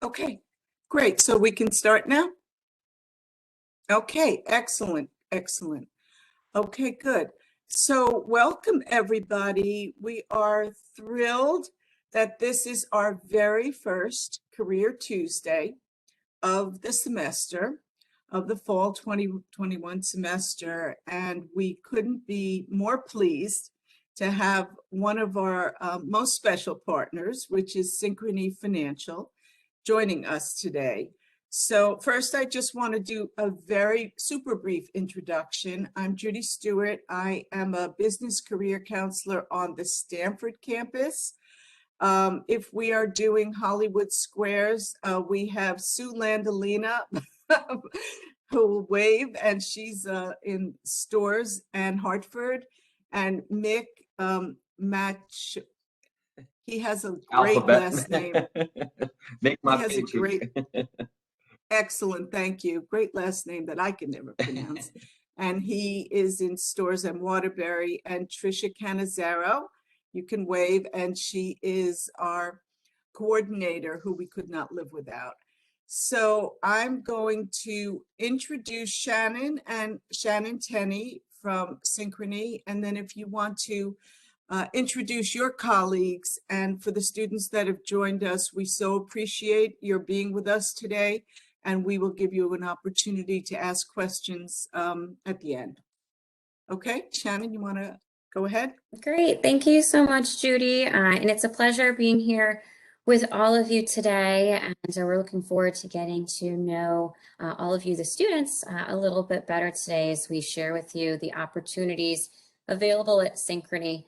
Okay, great. So we can start now? Okay, excellent, excellent. Okay, good. So welcome, everybody. We are thrilled that this is our very first Career Tuesday of the semester, of the fall 2021 semester. And we couldn't be more pleased to have one of our most special partners, which is Synchrony Financial, joining us today. So first, I just want to do a very super brief introduction. I'm Judy Stewart. I am a business career counselor on the Stanford campus. If we are doing Hollywood Squares, we have Sue Landolina who will wave, and she's in Stores and Hartford, and Mick Match. He has a great last name. He has a great, excellent, thank you. Great last name that I can never pronounce. And he is in Stores and Waterbury. And Trisha Canizaro, you can wave, and she is our coordinator who we could not live without. So I'm going to introduce Shannon Tenney from Synchrony. And then if you want to introduce your colleagues, and for the students that have joined us, we so appreciate your being with us today, and we will give you an opportunity to ask questions at the end. Okay, Shannon, you want to go ahead? Great, thank you so much, Judy, and it's a pleasure being here with all of you today, and we're looking forward to getting to know all of you, the students, a little bit better today as we share with you the opportunities available at Synchrony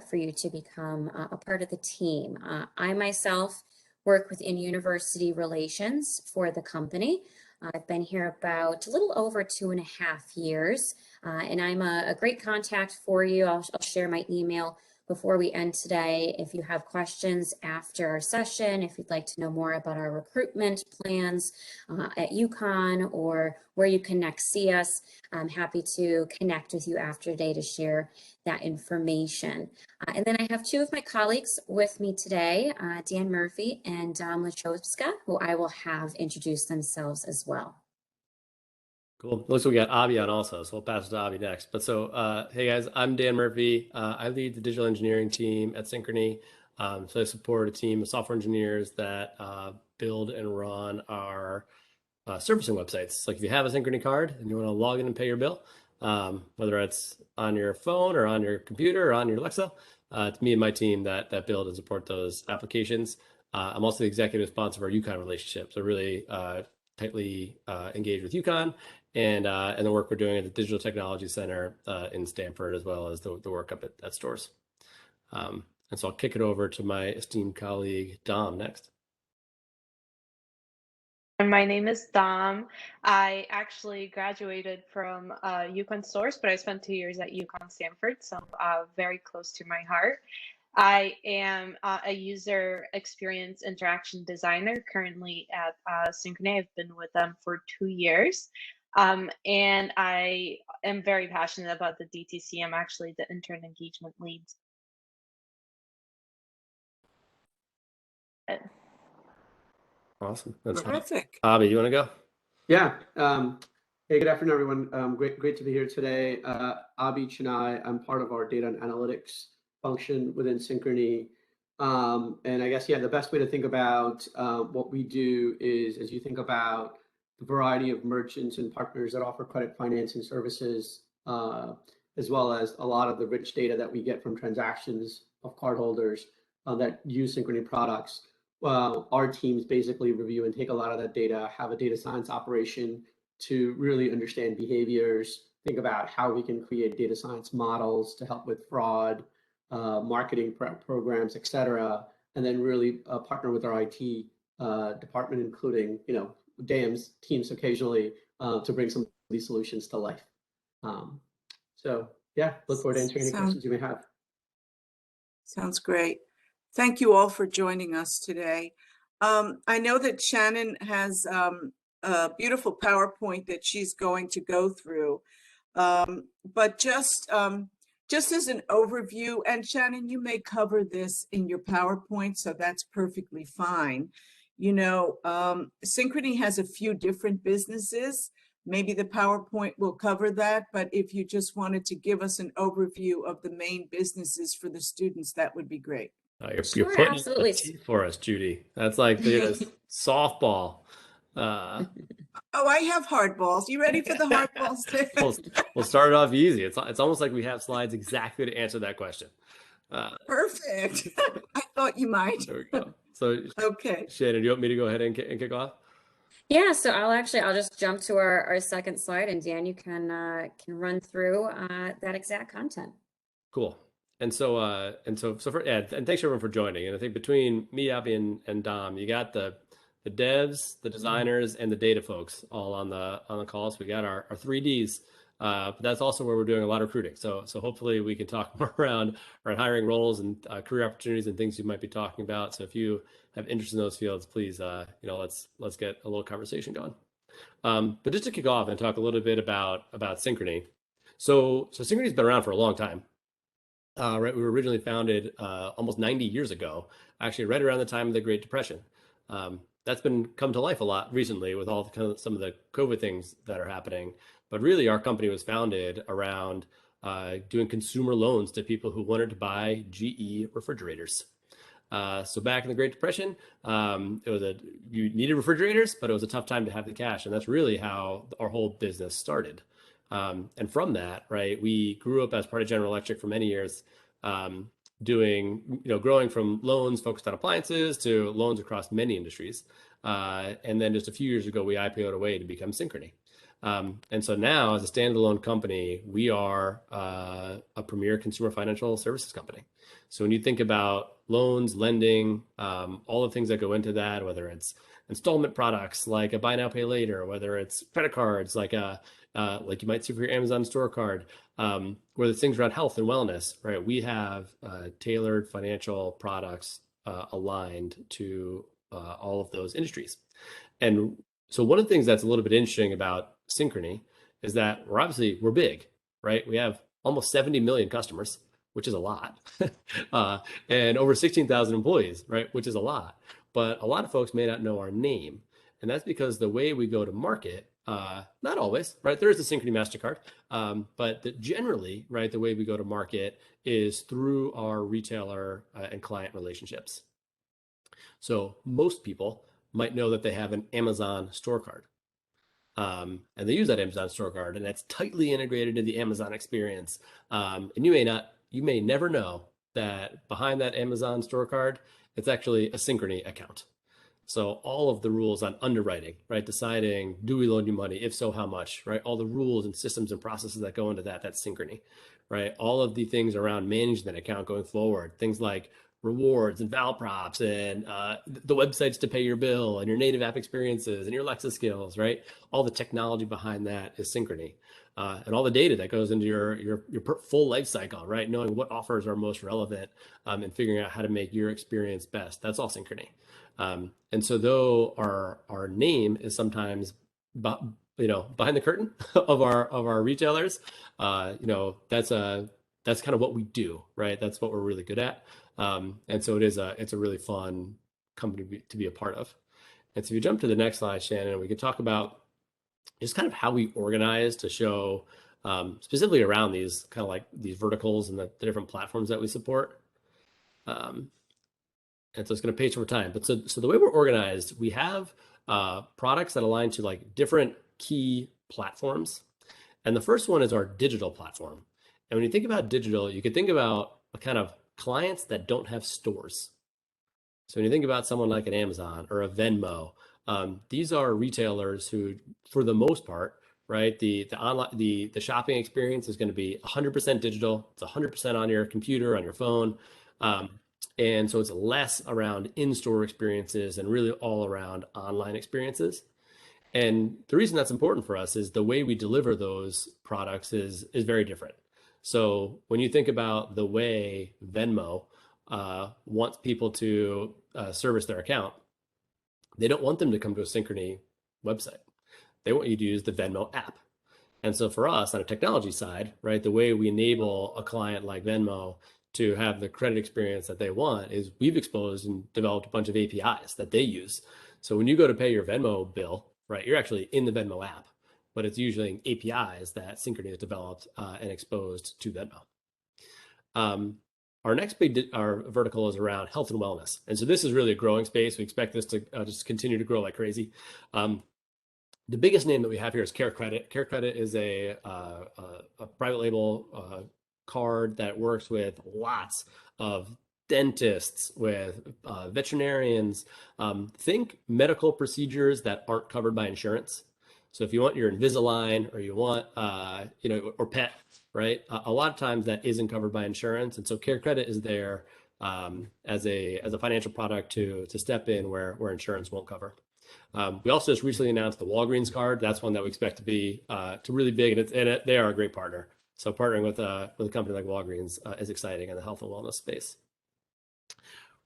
for you to become a part of the team. I myself work within university relations for the company. I've been here about a little over 2.5 years, and I'm a great contact for you. I'll share my email before we end today. If you have questions after our session, if you'd like to know more about our recruitment plans at UConn or where you can next see us, I'm happy to connect with you after today to share that information. And then I have two of my colleagues with me today, Dan Murphy and Dom Lachowska, who I will have introduce themselves as well. Cool. Looks like we got Avi on also, so we'll pass it to Avi next. But so, hey guys, I'm Dan Murphy. I lead the digital engineering team at Synchrony. So I support a team of software engineers that build and run our servicing websites. Like if you have a Synchrony card and you want to log in and pay your bill, whether it's on your phone or on your computer or on your Alexa, it's me and my team that build and support those applications. I'm also the executive sponsor of our UConn relationship, so really tightly engaged with UConn and the work we're doing at the Digital Technology Center in Stanford, as well as the work up at Stores. And so I'll kick it over to my esteemed colleague, Dom, next. My name is Dom. I actually graduated from UConn Stores, but I spent 2 years at UConn Stanford, so very close to my heart. I am a user experience interaction designer currently at Synchrony. I've been with them for 2 years. And I am very passionate about the DTC. I'm actually the intern engagement lead. Awesome. That's terrific. Avi, you want to go? Yeah. Hey, good afternoon, everyone. Great to be here today. Avi Chennai. I'm part of our data and analytics function within Synchrony. And I guess, yeah, the best way to think about what we do is, as you think about the variety of merchants and partners that offer credit financing services, as well as a lot of the rich data that we get from transactions of cardholders that use Synchrony products. Well, our teams basically review and take a lot of that data, have a data science operation to really understand behaviors, think about how we can create data science models to help with fraud, marketing programs, et cetera, and then really partner with our IT department, including, DAM's teams occasionally to bring some of these solutions to life. So yeah, look forward to answering any questions you may have. Sounds great. Thank you all for joining us today. I know that Shannon has a beautiful PowerPoint that she's going to go through, but just as an overview, and Shannon, you may cover this in your PowerPoint, so that's perfectly fine. You know, Synchrony has a few different businesses. Maybe the PowerPoint will cover that, but if you just wanted to give us an overview of the main businesses for the students, that would be great. You're Sure, putting it on absolutely. the teeth for us, Judy. That's like the softball. Oh, I have hard balls. You ready for the hard balls? We'll start it off easy. It's almost like we have slides exactly to answer that question. Perfect. I thought you might. There we go. So, Okay. Shannon, do you want me to go ahead and kick off? Yeah, so I'll just jump to our second slide, and Dan, you can run through that exact content. Cool. And so and thanks everyone for joining. And I think between me, Abby, and Dom, you got the devs, the designers, and the data folks all on the call. So we got our 3Ds. But that's also where we're doing a lot of recruiting. So hopefully we can talk more around hiring roles and career opportunities and things you might be talking about. So if you have interest in those fields, please, let's get a little conversation going. But just to kick off and talk a little bit about Synchrony. So Synchrony's been around for a long time. Right, we were originally founded almost 90 years ago, actually right around the time of the Great Depression. That's come to life a lot recently with all some of the COVID things that are happening. But really, our company was founded around doing consumer loans to people who wanted to buy GE refrigerators. So back in the Great Depression, you needed refrigerators, but it was a tough time to have the cash, and that's really how our whole business started. And from that, right, we grew up as part of General Electric for many years, growing from loans focused on appliances to loans across many industries. And then just a few years ago, we IPO'd away to become Synchrony. And so now, as a standalone company, we are a premier consumer financial services company. So when you think about loans, lending, all the things that go into that, whether it's installment products like a buy now, pay later, whether it's credit cards like you might see for your Amazon store card, whether it's things around health and wellness, right? We have tailored financial products aligned to all of those industries. And so one of the things that's a little bit interesting about Synchrony is that we're big, right? We have almost 70 million customers, which is a lot, and over 16,000 employees, right? Which is a lot. But a lot of folks may not know our name. And that's because the way we go to market, not always, right? There is a Synchrony MasterCard, but generally, right, the way we go to market is through our retailer and client relationships. So most people might know that they have an Amazon store card. And they use that Amazon store card, and that's tightly integrated into the Amazon experience. And you may never know that behind that Amazon store card, it's actually a Synchrony account. So all of the rules on underwriting, right? Deciding, do we loan you money? If so, how much, right? All the rules and systems and processes that go into that's Synchrony, right? All of the things around managing that account going forward, things like rewards and val props and the websites to pay your bill and your native app experiences and your Alexa skills, right? All the technology behind that is Synchrony. And all the data that goes into your full life cycle, right? Knowing what offers are most relevant and figuring out how to make your experience best. That's all Synchrony. And so though our name is sometimes behind the curtain of our retailers, that's kind of what we do, right? That's what we're really good at. And so it's a really fun company to be a part of. And so if you jump to the next slide, Shannon, we can talk about just kind of how we organize to show specifically around these kind of like these verticals and the different platforms that we support. And so it's going to pace over time. But so the way we're organized, we have products that align to like different key platforms. And the first one is our digital platform. And when you think about digital, you could think about a kind of clients that don't have stores. So when you think about someone like an Amazon or a Venmo, these are retailers who, for the most part, right, the shopping experience is going to be 100% digital. It's 100% on your computer, on your phone. And so it's less around in-store experiences and really all around online experiences. And the reason that's important for us is the way we deliver those products is very different. So when you think about the way Venmo wants people to service their account, they don't want them to come to a Synchrony website. They want you to use the Venmo app. And so for us on a technology side, right, the way we enable a client like Venmo to have the credit experience that they want is we've exposed and developed a bunch of APIs that they use. So when you go to pay your Venmo bill, right, you're actually in the Venmo app, but it's usually APIs that Synchrony has developed and exposed to Venmo. Our next our vertical is around health and wellness. And so this is really a growing space. We expect this to just continue to grow like crazy. The biggest name that we have here is Care Credit. Care Credit is a private label card that works with lots of dentists, with veterinarians. Think medical procedures that aren't covered by insurance. So if you want your Invisalign, or you want, or pet, right? A lot of times that isn't covered by insurance. And so Care Credit is there as a financial product to step in where insurance won't cover. We also just recently announced the Walgreens card. That's one that we expect to be really big, and they are a great partner. So partnering with a company like Walgreens is exciting in the health and wellness space.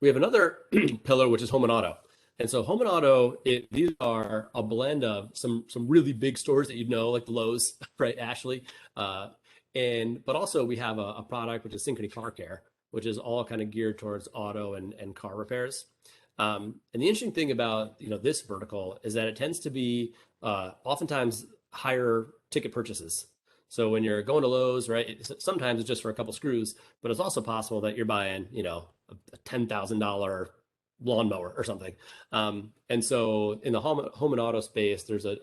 We have another pillar, which is home and auto. And so home and auto, these are a blend of some really big stores that you'd know, like the Lowe's, right, Ashley. But also we have a product, which is Synchrony Car Care, which is all kind of geared towards auto and car repairs. And the interesting thing about this vertical is that it tends to be oftentimes higher ticket purchases. So when you're going to Lowe's, right, sometimes it's just for a couple screws, but it's also possible that you're buying a $10,000 lawnmower or something. And so in the home and auto space, there's a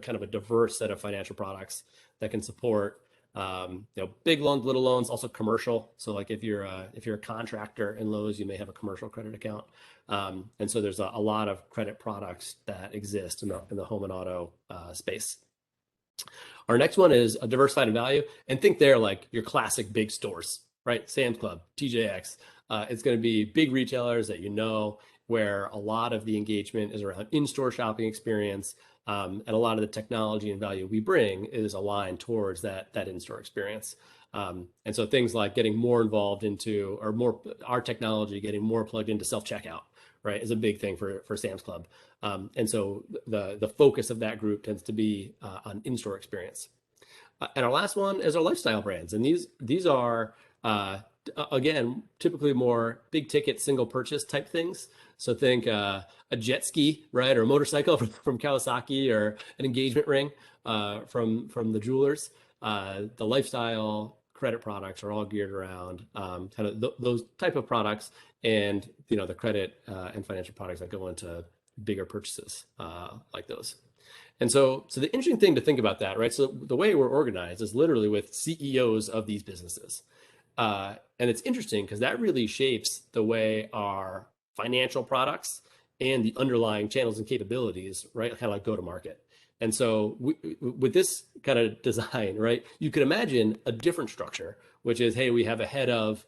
kind of a diverse set of financial products that can support big loans, little loans, also commercial. So like if you're a contractor in Lowe's, you may have a commercial credit account. And so there's a lot of credit products that exist in the home and auto space. Our next one is a diversified in value, and think they're like your classic big stores, right? Sam's Club, TJX. It's going to be big retailers that where a lot of the engagement is around in-store shopping experience, and a lot of the technology and value we bring is aligned towards that in-store experience. And so things like getting more involved into, or more our technology getting more plugged into self-checkout, right, is a big thing for Sam's Club. And so the focus of that group tends to be on in-store experience. And our last one is our lifestyle brands. And these are, again, typically more big ticket, single purchase type things. So think a jet ski, right, or a motorcycle from Kawasaki, or an engagement ring from the jewelers. The lifestyle credit products are all geared around kind of those type of products, and the credit and financial products that go into bigger purchases like those. And so the interesting thing to think about that, right? So the way we're organized is literally with CEOs of these businesses. And it's interesting because that really shapes the way our financial products and the underlying channels and capabilities, right, kind of like go to market. And so with this kind of design, right, you could imagine a different structure, which is, hey, we have a head of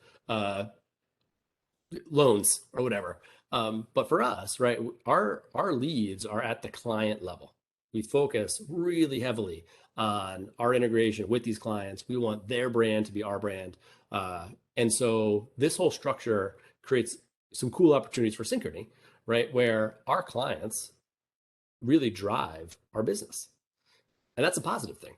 loans or whatever. But for us, right, our leads are at the client level. We focus really heavily on our integration with these clients. We want their brand to be our brand. And so this whole structure creates some cool opportunities for Synchrony, right, where our clients really drive our business. And that's a positive thing,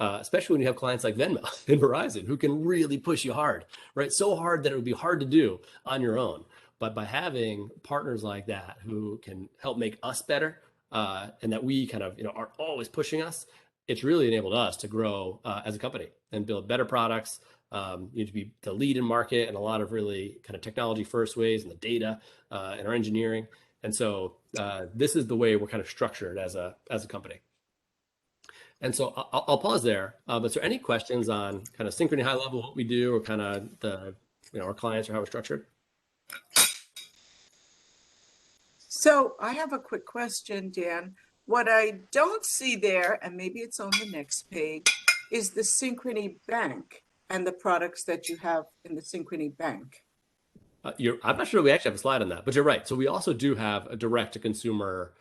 especially when you have clients like Venmo and Verizon who can really push you hard, right? So hard that it would be hard to do on your own. But by having partners like that who can help make us better, and that we kind of are always pushing us, it's really enabled us to grow as a company and build better products. You need to be the lead in market in a lot of really kind of technology first ways, and the data and our engineering. And so this is the way we're kind of structured as a company. And so I'll pause there. But is there any questions on kind of Synchrony high level, what we do, or kind of our clients, or how we're structured? So I have a quick question, Dan. What I don't see there, and maybe it's on the next page, is the Synchrony Bank and the products that you have in the Synchrony Bank. I'm not sure we actually have a slide on that, but you're right. So we also do have a direct-to-consumer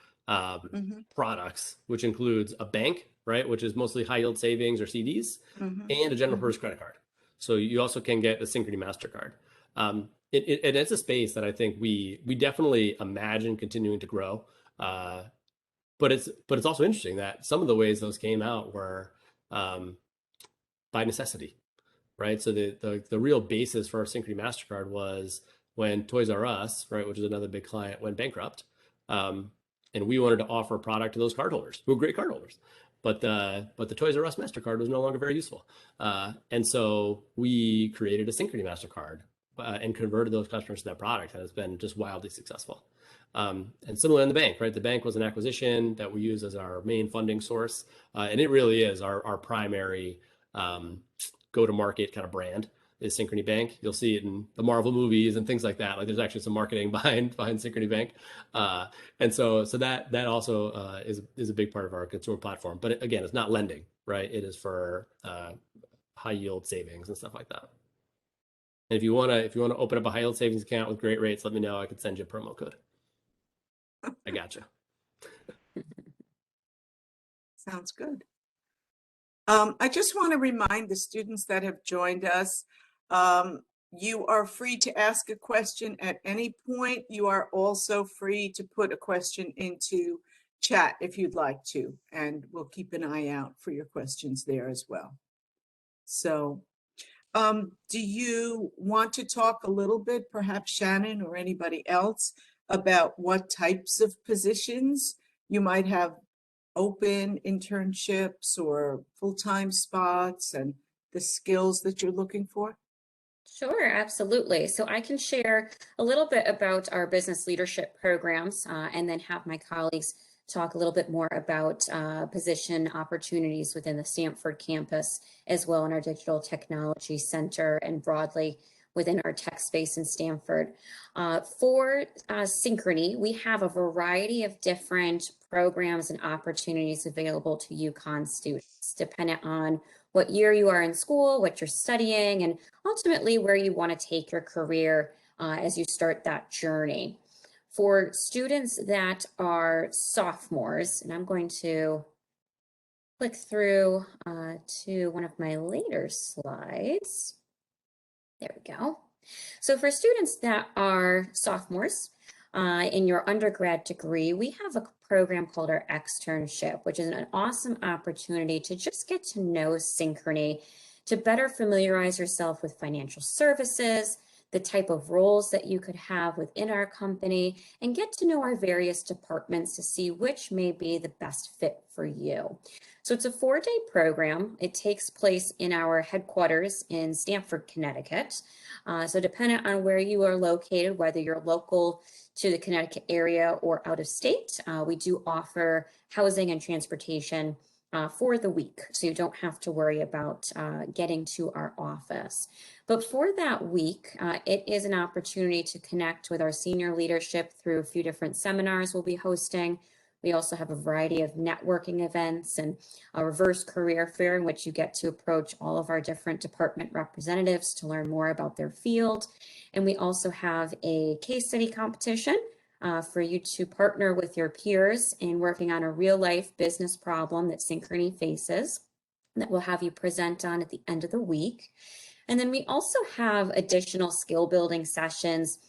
products, which includes a bank, right, which is mostly high-yield savings or CDs, and a general purpose credit card. So you also can get the Synchrony MasterCard. It's a space that I think we definitely imagine continuing to grow. But it's also interesting that some of the ways those came out were by necessity. right? So the real basis for our Synchrony MasterCard was when Toys R Us, right, which is another big client, went bankrupt. And we wanted to offer a product to those cardholders who were great cardholders. But the Toys R Us MasterCard was no longer very useful. And so we created a Synchrony MasterCard and converted those customers to that product. And it's been just wildly successful. And similar in the bank, right? The bank was an acquisition that we use as our main funding source. And it really is our primary go-to-market kind of brand is Synchrony Bank. You'll see it in the Marvel movies and things like that. Like there's actually some marketing behind Synchrony Bank. And so that also is a big part of our consumer platform. But again, it's not lending, right? It is for high yield savings and stuff like that. And if you want to open up a high yield savings account with great rates, let me know. I could send you a promo code. I got you. Sounds good. I just want to remind the students that have joined us, you are free to ask a question at any point. You are also free to put a question into chat if you'd like to, and we'll keep an eye out for your questions there as well. So do you want to talk a little bit, perhaps Shannon or anybody else, about what types of positions you might have open, internships or full-time spots, and the skills that you're looking for? Sure, absolutely. So I can share a little bit about our business leadership programs and then have my colleagues talk a little bit more about position opportunities within the Stanford campus, as well in our Digital Technology Center and broadly within our tech space in Stanford. For Synchrony, we have a variety of different programs and opportunities available to UConn students, dependent on what year you are in school, what you're studying, and ultimately where you want to take your career as you start that journey. For students that are sophomores, and I'm going to click through to one of my later slides. There we go. So for students that are sophomores in your undergrad degree, we have a program called our Externship, which is an awesome opportunity to just get to know Synchrony, to better familiarize yourself with financial services, the type of roles that you could have within our company, and get to know our various departments to see which may be the best fit for you. So it's a 4-day program. It takes place in our headquarters in Stamford, Connecticut. So depending on where you are located, whether you're local to the Connecticut area or out of state, we do offer housing and transportation for the week, so you don't have to worry about getting to our office. But for that week, it is an opportunity to connect with our senior leadership through a few different seminars we'll be hosting. We also have a variety of networking events and a reverse career fair in which you get to approach all of our different department representatives to learn more about their field. And we also have a case study competition for you to partner with your peers in working on a real life business problem that Synchrony faces that we'll have you present on at the end of the week. And then we also have additional skill building sessions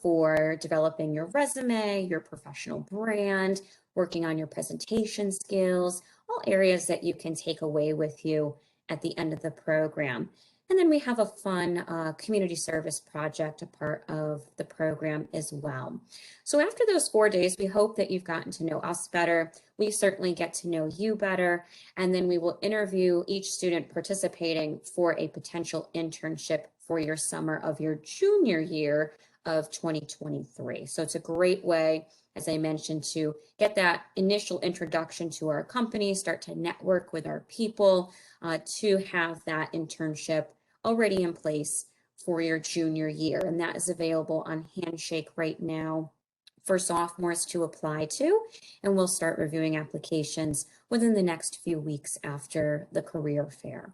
for developing your resume, your professional brand, working on your presentation skills, all areas that you can take away with you at the end of the program. And then we have a fun community service project, a part of the program as well. So after those 4 days, we hope that you've gotten to know us better. We certainly get to know you better. And then we will interview each student participating for a potential internship for your summer of your junior year of 2023. So it's a great way, as I mentioned, to get that initial introduction to our company, start to network with our people, to have that internship already in place for your junior year. And that is available on Handshake right now for sophomores to apply to. And we'll start reviewing applications within the next few weeks after the career fair.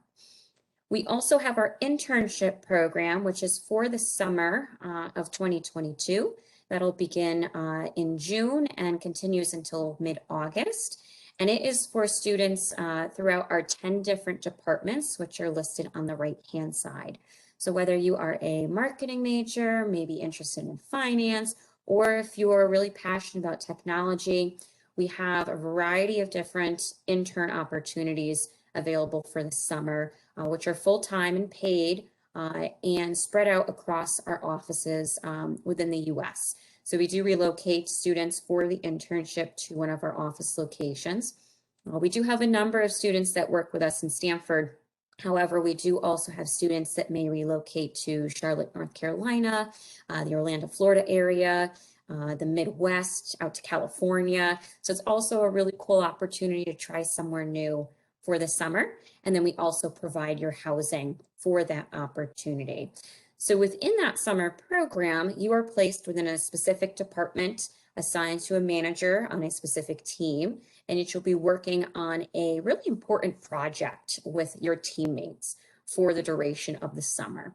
We also have our internship program, which is for the summer of 2022. That'll begin in June and continues until mid-August. And it is for students throughout our 10 different departments, which are listed on the right-hand side. So whether you are a marketing major, maybe interested in finance, or if you are really passionate about technology, we have a variety of different intern opportunities available for the summer, which are full-time and paid and spread out across our offices within the US. So we do relocate students for the internship to one of our office locations. We do have a number of students that work with us in Stanford. However, we do also have students that may relocate to Charlotte, North Carolina, the Orlando, Florida area, the Midwest, out to California. So it's also a really cool opportunity to try somewhere new for the summer. And then we also provide your housing for that opportunity. So within that summer program, you are placed within a specific department assigned to a manager on a specific team, and you'll be working on a really important project with your teammates for the duration of the summer.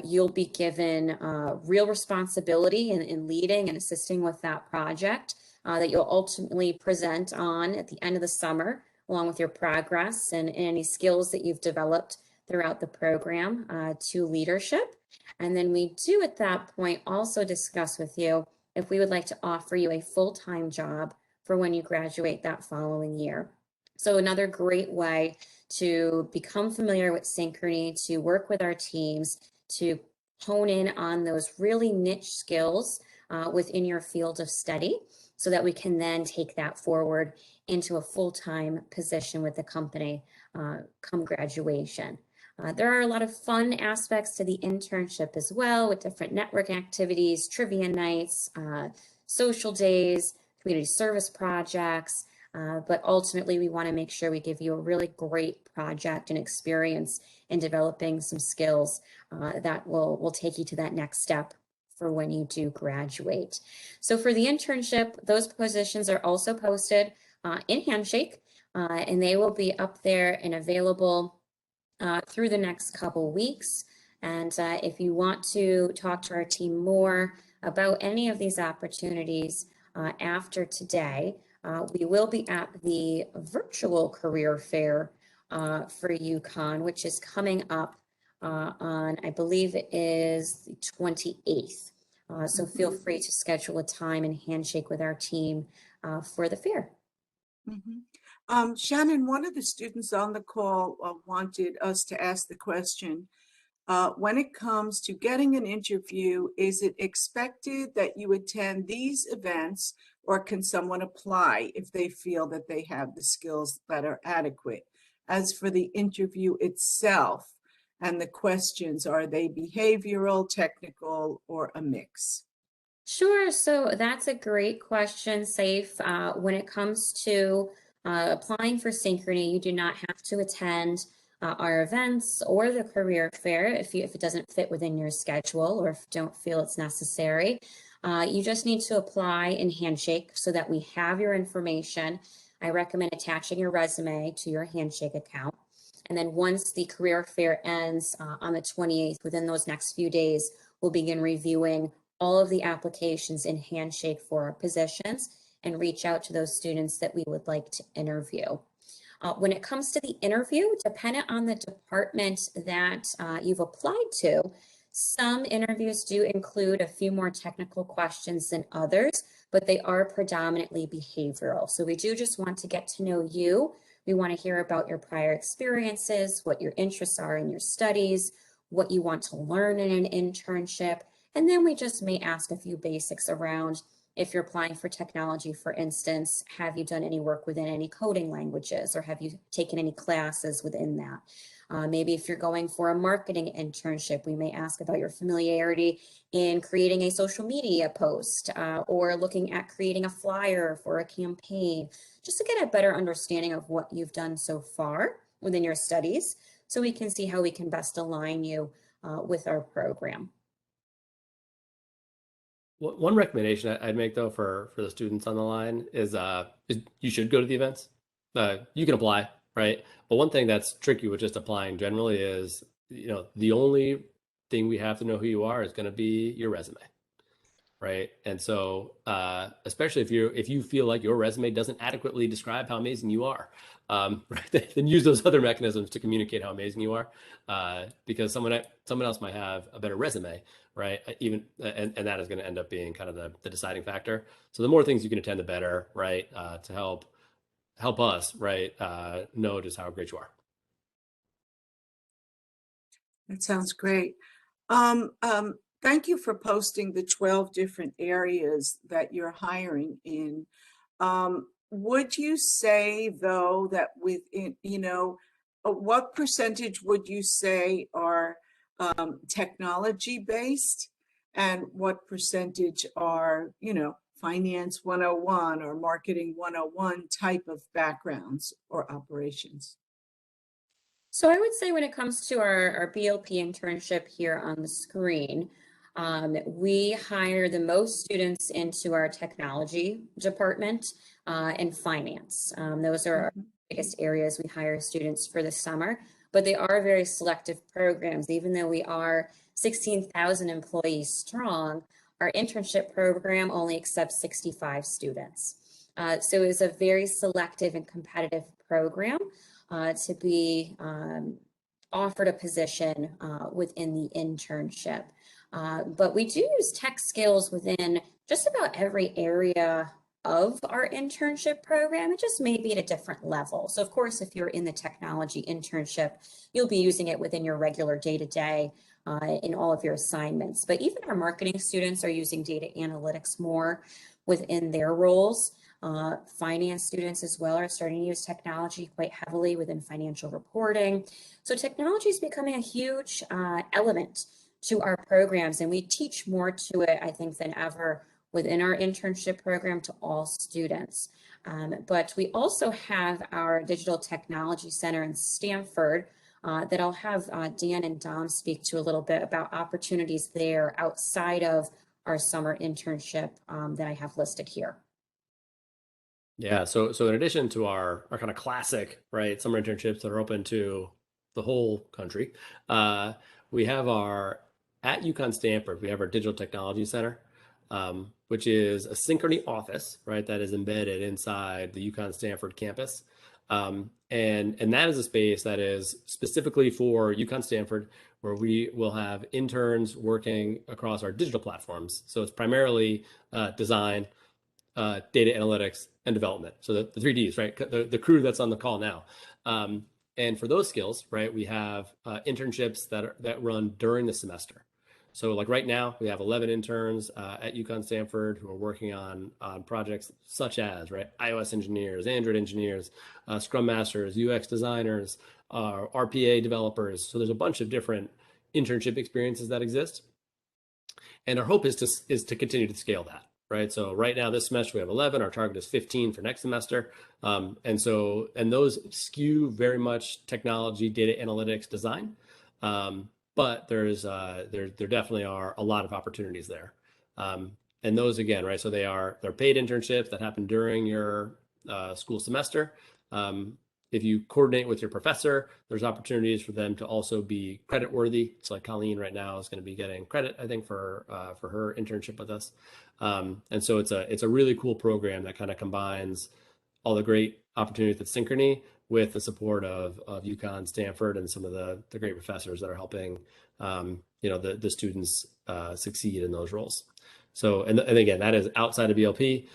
You'll be given real responsibility in leading and assisting with that project that you'll ultimately present on at the end of the summer, along with your progress and any skills that you've developed throughout the program to leadership. And then we do at that point also discuss with you if we would like to offer you a full-time job for when you graduate that following year. So another great way to become familiar with Synchrony, to work with our teams, to hone in on those really niche skills within your field of study so that we can then take that forward into a full-time position with the company come graduation. There are a lot of fun aspects to the internship as well, with different network activities, trivia nights, social days, community service projects, but ultimately we want to make sure we give you a really great project and experience in developing some skills that will take you to that next step for when you do graduate. So for the internship, those positions are also posted in Handshake, and they will be up there and available through the next couple weeks. And if you want to talk to our team more about any of these opportunities after today, we will be at the virtual career fair for UConn, which is coming up on, I believe it is the 28th. So feel free to schedule a time and handshake with our team for the fair. Shannon, one of the students on the call wanted us to ask the question, when it comes to getting an interview, is it expected that you attend these events, or can someone apply if they feel that they have the skills that are adequate? As for the interview itself and the questions, are they behavioral, technical, or a mix? Sure. So that's a great question, Saif. When it comes to applying for Synchrony, you do not have to attend our events or the career fair if it doesn't fit within your schedule or if you don't feel it's necessary. You just need to apply in Handshake so that we have your information. I recommend attaching your resume to your Handshake account. And then once the career fair ends on the 28th, within those next few days, we'll begin reviewing all of the applications in Handshake for our positions and reach out to those students that we would like to interview. When it comes to the interview, dependent on the department that you've applied to, some interviews do include a few more technical questions than others, but they are predominantly behavioral. So we do just want to get to know you. We want to hear about your prior experiences, what your interests are in your studies, what you want to learn in an internship. And then we just may ask a few basics around, if you're applying for technology, for instance, have you done any work within any coding languages, or have you taken any classes within that? Maybe if you're going for a marketing internship, we may ask about your familiarity in creating a social media post or looking at creating a flyer for a campaign, just to get a better understanding of what you've done so far within your studies, so we can see how we can best align you with our program. One recommendation I'd make though for the students on the line is you should go to the events. You can apply, right? But one thing that's tricky with just applying generally is, the only thing we have to know who you are is going to be your resume, right? And so especially if you feel like your resume doesn't adequately describe how amazing you are, right, then use those other mechanisms to communicate how amazing you are, because someone else might have a better resume, right? And that is going to end up being kind of the deciding factor. So the more things you can attend, the better, right? To help us, right, know just how great you are. That sounds great. Thank you for posting the 12 different areas that you're hiring in. Would you say, though, that within, what percentage would you say are technology based, and what percentage are, finance 101 or marketing 101 type of backgrounds or operations? So I would say when it comes to our BLP internship here on the screen, we hire the most students into our technology department and finance. Those are our biggest areas we hire students for the summer, but they are very selective programs. Even though we are 16,000 employees strong, our internship program only accepts 65 students. So it's a very selective and competitive program to be offered a position within the internship. But we do use tech skills within just about every area of our internship program. It just may be at a different level. So of course, if you're in the technology internship, you'll be using it within your regular day-to-day in all of your assignments. But even our marketing students are using data analytics more within their roles. Finance students as well are starting to use technology quite heavily within financial reporting. So technology is becoming a huge element to our programs, and we teach more to it, I think, than ever within our internship program to all students. But we also have our Digital Technology Center in Stanford that I'll have Dan and Dom speak to a little bit about opportunities there outside of our summer internship that I have listed here. Yeah, so in addition to our kind of classic, right, summer internships that are open to the whole country, we have at UConn Stanford, we have our Digital Technology Center, which is a Synchrony office, right, that is embedded inside the UConn Stanford campus. And that is a space that is specifically for UConn Stanford, where we will have interns working across our digital platforms. So it's primarily design, data analytics, and development. So the 3Ds, right? The crew that's on the call now. And for those skills, right, we have internships that run during the semester. So like right now, we have 11 interns at UConn Stanford who are working on projects such as, right, iOS engineers, Android engineers, Scrum Masters, UX designers, RPA developers. So there's a bunch of different internship experiences that exist. And our hope is to continue to scale that. Right. So right now, this semester, we have 11. Our target is 15 for next semester. And those skew very much technology, data analytics, design. But there definitely are a lot of opportunities there. And those, again, right. So they're paid internships that happen during your school semester. If you coordinate with your professor, there's opportunities for them to also be credit worthy. So like Colleen right now is going to be getting credit, I think, for her internship with us. And so it's a really cool program that kind of combines all the great opportunities at Synchrony with the support of UConn, Stanford, and some of the great professors that are helping the students succeed in those roles. So and again, that is outside of BLP,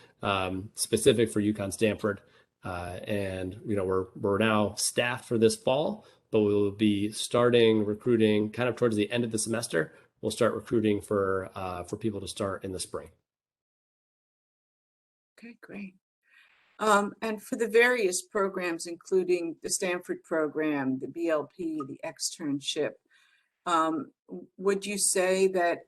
specific for UConn, Stanford. And we're now staffed for this fall, but we will be starting recruiting kind of towards the end of the semester. We'll start recruiting for people to start in the spring. Okay, great. And for the various programs, including the Stanford program, the BLP, the externship, would you say that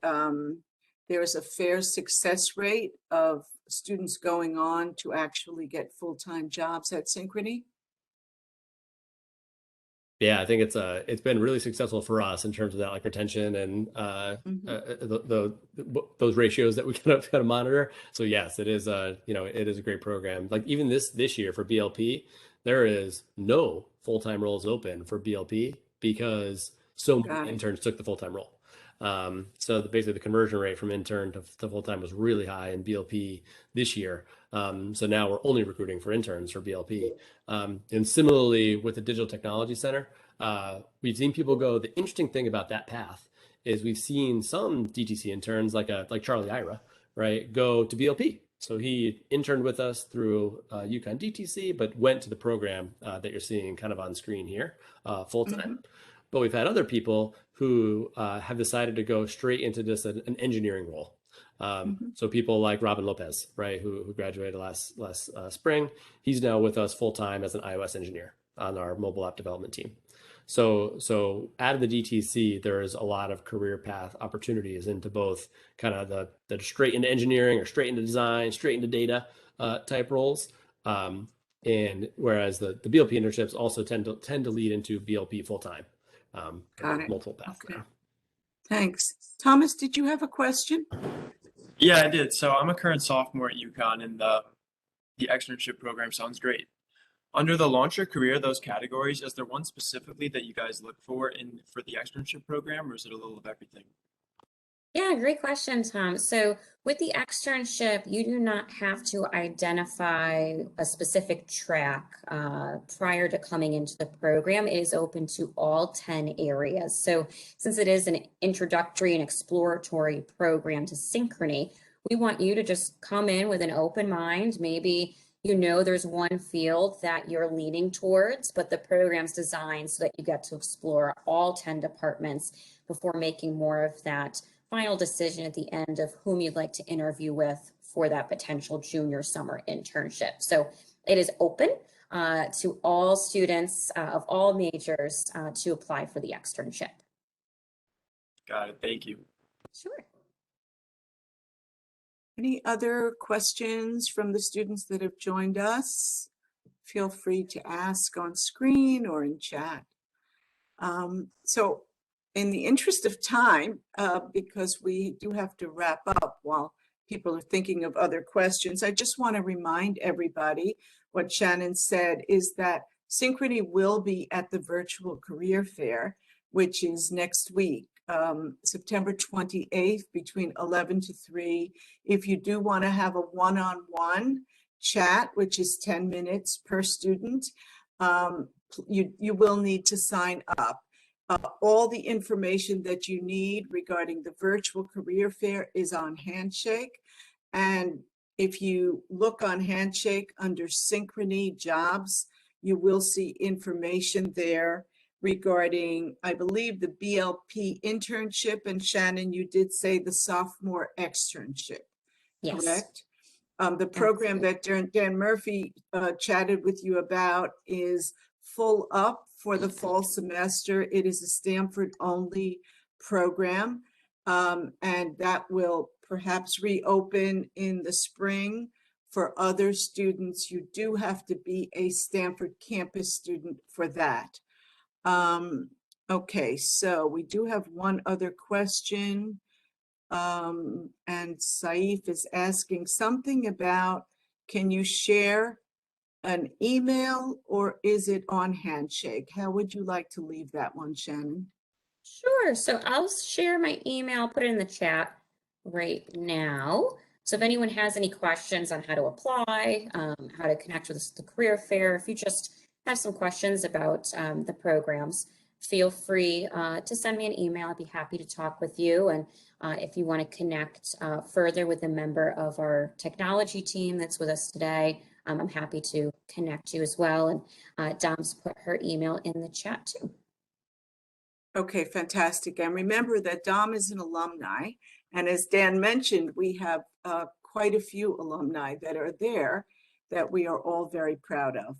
there is a fair success rate of students going on to actually get full-time jobs at Synchrony? Yeah, I think it's been really successful for us in terms of that, like retention and those ratios that we kind of monitor. So yes, it is it is a great program. Like even this year for BLP, there is no full-time roles open for BLP because so many interns took the full-time role. So basically the conversion rate from intern to full-time was really high in BLP this year. So now we're only recruiting for interns for BLP. And similarly with the Digital Technology Center, we've seen people go, the interesting thing about that path is we've seen some DTC interns like Charlie Ira, right, go to BLP. So he interned with us through UConn DTC, but went to the program that you're seeing kind of on screen here full-time. But we've had other people who who have decided to go straight into just an engineering role. So people like Robin Lopez, right, who graduated last spring. He's now with us full time as an iOS engineer on our mobile app development team. So out of the DTC, there is a lot of career path opportunities into both kind of the straight into engineering or straight into design, straight into data type roles. And whereas the BLP internships also tend to lead into BLP full time. Got it. Multiple paths Okay. there. Thanks. Thomas, did you have a question? Yeah, I did. So I'm a current sophomore at UConn, and the externship program sounds great. Under the launch your career, those categories, is there one specifically that you guys look for for the externship program, or is it a little of everything? Yeah, great question, Tom. So with the externship, you do not have to identify a specific track prior to coming into the program. It is open to all 10 areas. So since it is an introductory and exploratory program to Synchrony, we want you to just come in with an open mind. Maybe you know there's one field that you're leaning towards, but the program's designed so that you get to explore all 10 departments before making more of that final decision at the end of whom you'd like to interview with for that potential junior summer internship. So it is open to all students of all majors to apply for the externship. Got it. Thank you. Sure. Any other questions from the students that have joined us? Feel free to ask on screen or in chat. So in the interest of time, because we do have to wrap up while people are thinking of other questions, I just want to remind everybody what Shannon said is that Synchrony will be at the virtual career fair, which is next week, September 28th between 11 to 3. If you do want to have a one-on-one chat, which is 10 minutes per student, you will need to sign up. All the information that you need regarding the virtual career fair is on Handshake. And if you look on Handshake under Synchrony jobs, you will see information there regarding, I believe, the BLP internship. And Shannon, you did say the sophomore externship, Yes. correct? The program that Dan Murphy chatted with you about is full up for the fall semester. It is a Stanford only program, and that will perhaps reopen in the spring for other students. You do have to be a Stanford campus student for that. Okay, so we do have one other question. And Saif is asking something about, can you share an email or is it on Handshake? How would you like to leave that one, Shannon? Sure. So I'll share my email, put it in the chat right now. So if anyone has any questions on how to apply, how to connect with the career fair, if you just have some questions about the programs, feel free to send me an email. I'd be happy to talk with you. And if you want to connect further with a member of our technology team that's with us today, I'm happy to connect you as well. And Dom's put her email in the chat too. Okay, fantastic. And remember that Dom is an alumni. And as Dan mentioned, we have quite a few alumni that are there that we are all very proud of.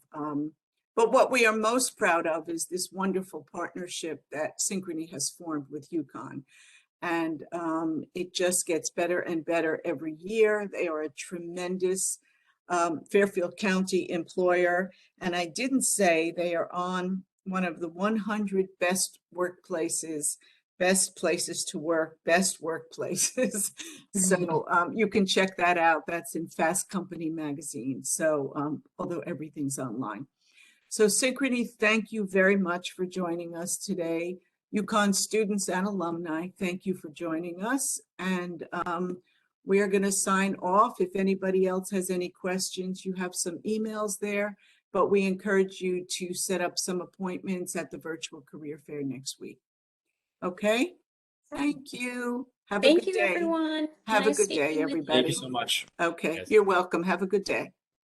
But what we are most proud of is this wonderful partnership that Synchrony has formed with UConn. And it just gets better and better every year. They are a tremendous Fairfield County employer. And I didn't say they are on one of the 100 best workplaces, best places to work, best workplaces. So you can check that out. That's in Fast Company magazine. So although everything's online. So Synchrony, thank you very much for joining us today. UConn students and alumni, thank you for joining us. And we are going to sign off. If anybody else has any questions, you have some emails there, but we encourage you to set up some appointments at the virtual career fair next week. Okay? Thank you. Have a good day. Thank you, everyone. Have Nice a good day, speaking with you. everybody. Thank you so much. Okay, Yes. you're welcome. Have a good day.